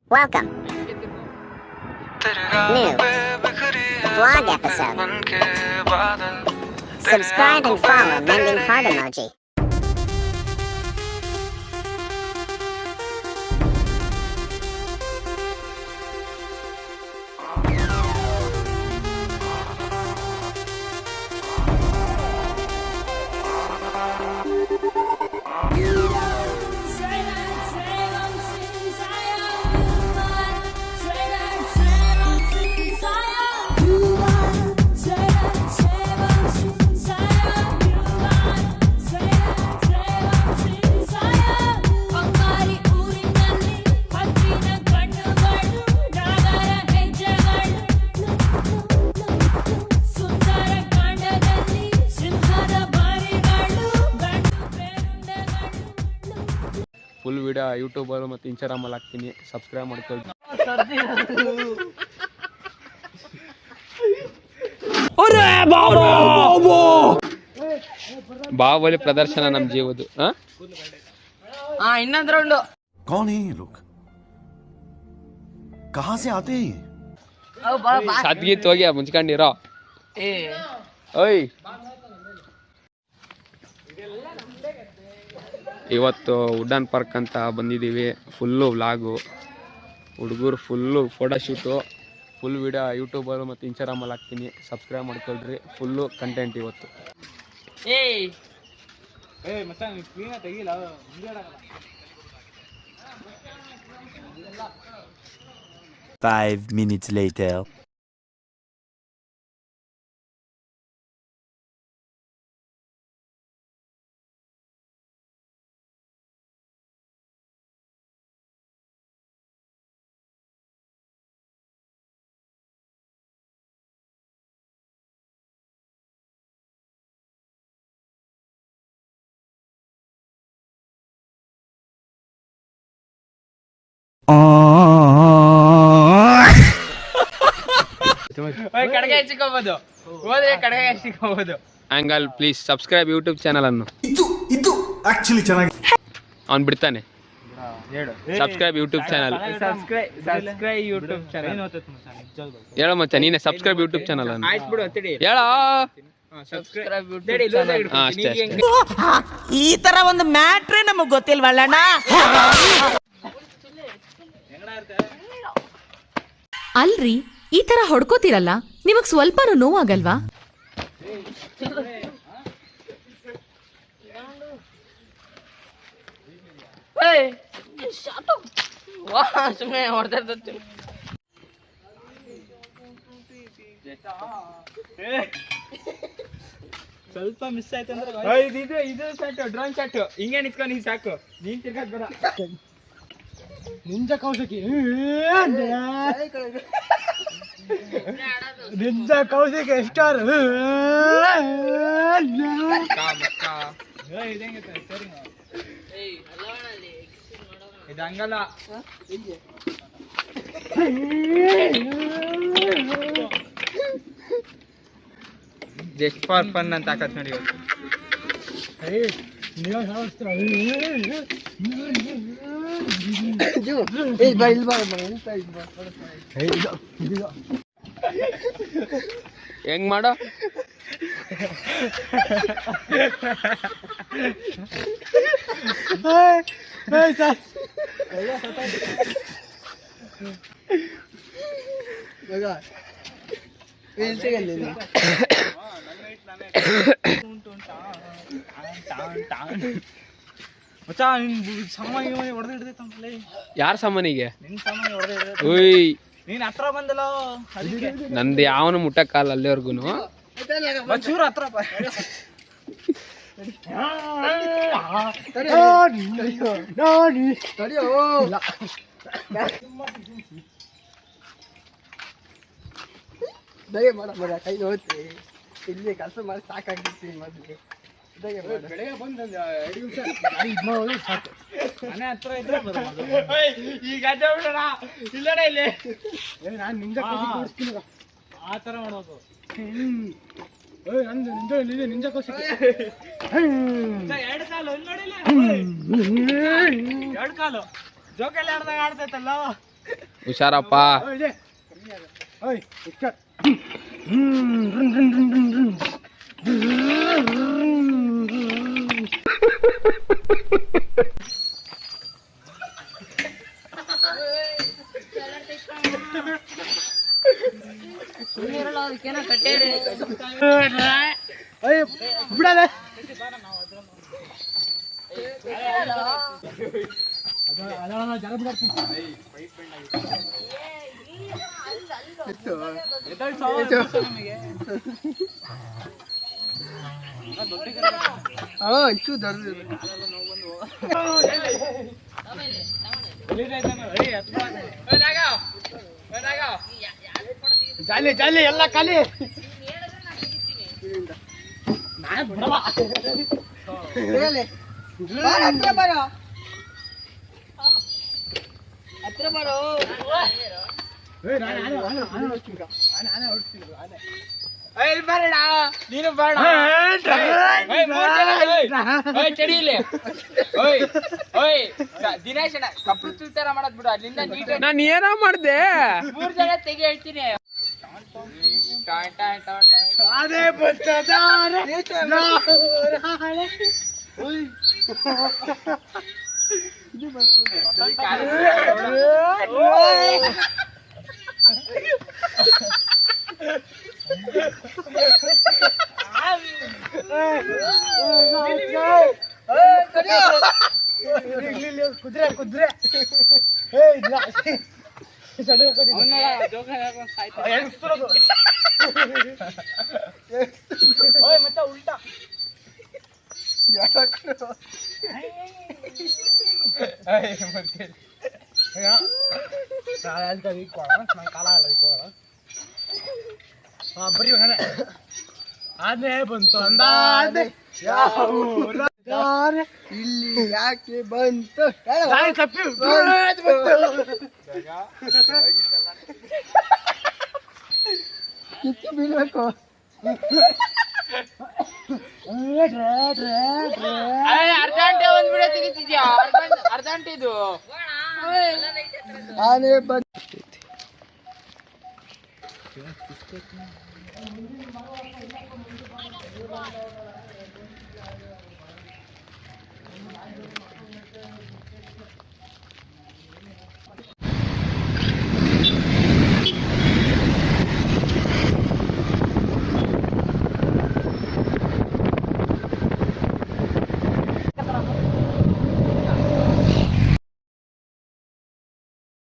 Welcome. New vlog episode. Subscribe and follow Mending Heart Emoji. Full video YouTuber ಮತ್ತು ಇನ್ಸ್ಟಾಗ್ರಾಮಲ್ಲಿ ಹಾಕ್ತೀನಿ, subscribe ಮಾಡ್ಕೊಳ್ಳಿ. ಬಾಹುಬಲಿ ಪ್ರದರ್ಶನ ನಮ್ಮ ಜೀವದು. ಇನ್ನೊಂದು ರೌಂಡು. कौन है ये लोग? कहाँ से आते हैं? ಸದ್ಗೀತ್ ಹೋಗಿ ಮುಂಚ್ಕೊಂಡಿರೋ. ಓಯ್ ಇವತ್ತು ವುಡನ್ ಪಾರ್ಕ್ ಅಂತ ಬಂದಿದ್ದೀವಿ. ಫುಲ್ಲು ವ್ಲಾಗು, ಹುಡುಗರು full photoshoot, full video YouTuber ಮತ್ತು ಇನ್ಸ್ಟಾಗ್ರಾಮಲ್ಲಿ ಹಾಕ್ತೀನಿ, ಸಬ್ಸ್ಕ್ರೈಬ್ ಮಾಡ್ಕೊಳ್ರಿ. ಫುಲ್ಲು ಕಂಟೆಂಟ್ ಇವತ್ತು. 5 minutes later. ಕಡೆಗೆ ಹಚ್ಚಿಕೋಬಹುದು, ಹೋದ್ರೆ ಕಡೆಗೆ ಹಚ್ಚಿಕೋಬಹುದು. Angle please subscribe YouTube channel ಅನ್ನು. ಇದು ಆಕ್ಚುಲಿ ಚೆನ್ನಾಗಿ ಅವ್ನು ಬಿಡ್ತಾನೆ. Subscribe YouTube channel. Subscribe YouTube channel ಹೇಳೋ ಮಚ್ಚ, ನೀನೆ ಸಬ್ಸ್ಕ್ರೈಬ್ ಯೂಟ್ಯೂಬ್ ಚಾನಲ್ ಅನ್ನು ಆಯ್ತು ಬಿಡು. ಅತ್ತಡಿ ಹೇಳೋ. Subscribe YouTube channel. ಅಷ್ಟೇ ಅಷ್ಟೇ. ಈ ತರ ಒಂದು ಮ್ಯಾಟ್ರೇ ನಮಗ್ ಗೊತ್ತಿಲ್ವಲ್ಲಣ್ಣ. ಅಲ್ರಿ, ಈ ತರ ಹೊಡ್ಕೋತಿರಲ್ಲ, ನಿಮಗ್ ಸ್ವಲ್ಪನೂ ನೋವಾಗಲ್ವಾ? ಸುಮ್ಮನೆ ಹೊಡ್ತಾ ಇರ್ತೀನಿ. ಸ್ವಲ್ಪ ಮಿಸ್ ಆಯ್ತು ಅಂದ್ರೆ ಇದು ಶಾಟ್, ಡ್ರೋನ್ ಶಾಟ್. ಹಿಂಗೆ ನಿಂತ್ಕೊಂಡು ನೀನ್ ಸಾಕು, ನೀನ್ ತಿರ್ಗಾಕ್ ಬೇಡ. ನಿಂಜ ಕೌಶಕಿ, ನಿಂಜ ಕೌಶಿಕ ಎಸ್ಟಾರ್. ಇದು ಹಂಗಲ್ಲ, ಜಸ್ಟ್ ಫಾರ್ ಫನ್ ಅಂತ ಹಾಕತ್ ನೋಡಿ ಇವತ್ತು. ಹೆಂಗ್ ಮಾಡೋ? ಸಾಮಾನ್ಯ ಹೊಡೆದಿಡ್ತೈತಂತಲೇ. ಯಾರ ಸಾಮಾನಿಗೆ? ನಿನ್ ಸಾಮಾನ್ಯ ಹೊಡೆದ. ಓಯ್ ನೀನ್ ಹತ್ರ ಬಂದಲ್ಲ, ನಂದು ಯಾವನು ಮುಟ್ಟಕ್ಕಾಲ ಅಲ್ಲಿವರ್ಗು. ಚೂರು ಹತ್ರ ದಯ ಮಾಡ ಕೈ ಹೋಗ್ತಿ ಇಲ್ಲಿ ಕೆಲಸ ಮಾಡಿ ಸಾಕಾಗಿರ್ತೀನಿ. ಮೊದಲು ಬೆಳಗ್ಗೆ ಬಂದ 2 ನಿಮಿಷ ಸಾಕು. ಮನೆ ಹತ್ರ ಇದ್ರೆ ಈಗ ಇಲ್ಲಡ ಇಲ್ಲಿ ನಾನು ನಿಂಜ ಕೊಡಿಸ್ತೀನಿ. ಆ ತರ ಮಾಡ್ಬೇಕು. ನಂದು ನಿಂಜ ಕೋಸಿ ಎರಡು ಕಾಲು ನೋಡಿಲ್ಲ, ಎರಡು ಕಾಲು ಜೋಕಾಲಿ ಆಡ್ದಾಗ ಆಡ್ತೈತಲ್ಲ. ಹುಷಾರಪ್ಪ. ಓಯ್ ಹುಷಾರ್. ಬಿಡಲ್ಲ ಜನ ಬಿಡ್ತೀನಿ. ಇಂಚು ದೊಡ್ಡದು ಜಾಲಿ ಜಾಲಿ ಎಲ್ಲ ಖಾಲಿ. ಹತ್ರ ಬರೋ. ನೀನು ಬೇಡ ಚಡಿಲಿ. ದಿನೇಶ್ ಕಪ್ಪು ತುಲ್ತಾರ ಮಾಡದ್ ಬಿಡು. ಅಲ್ಲಿಂದ ನೀಟಾಗಿ ನಾನು ಏನೋ ಮಾಡ್ದೆ. 3 ಜನ ತೆಗಿ ಹೇಳ್ತೀನಿ. ಅದೇ ಬರ್ತದಾರೆ ಕುದುರೆ ಕುದುರೆ ಮತ್ತೆ ಉಲ್ಟಾ ಕಾಲ ಬರೀ ಆನೆ ಬಂತು ಅಂದಾನೆ ಇಲ್ಲಿ ಯಾಕೆ ಬಂತು ತಪ್ಪಿ ಕಿತ್ತು ಬೀಳ್ಬೇಕು. ಅರ್ಧಂಟೆ ಒಂದ್ ವಿಡಿಯೋ ತೆಗಿತಿದ್ಯಾ? ಅರ್ಧಂಟೆ ಇದು ಆನೆ ಬಂತು.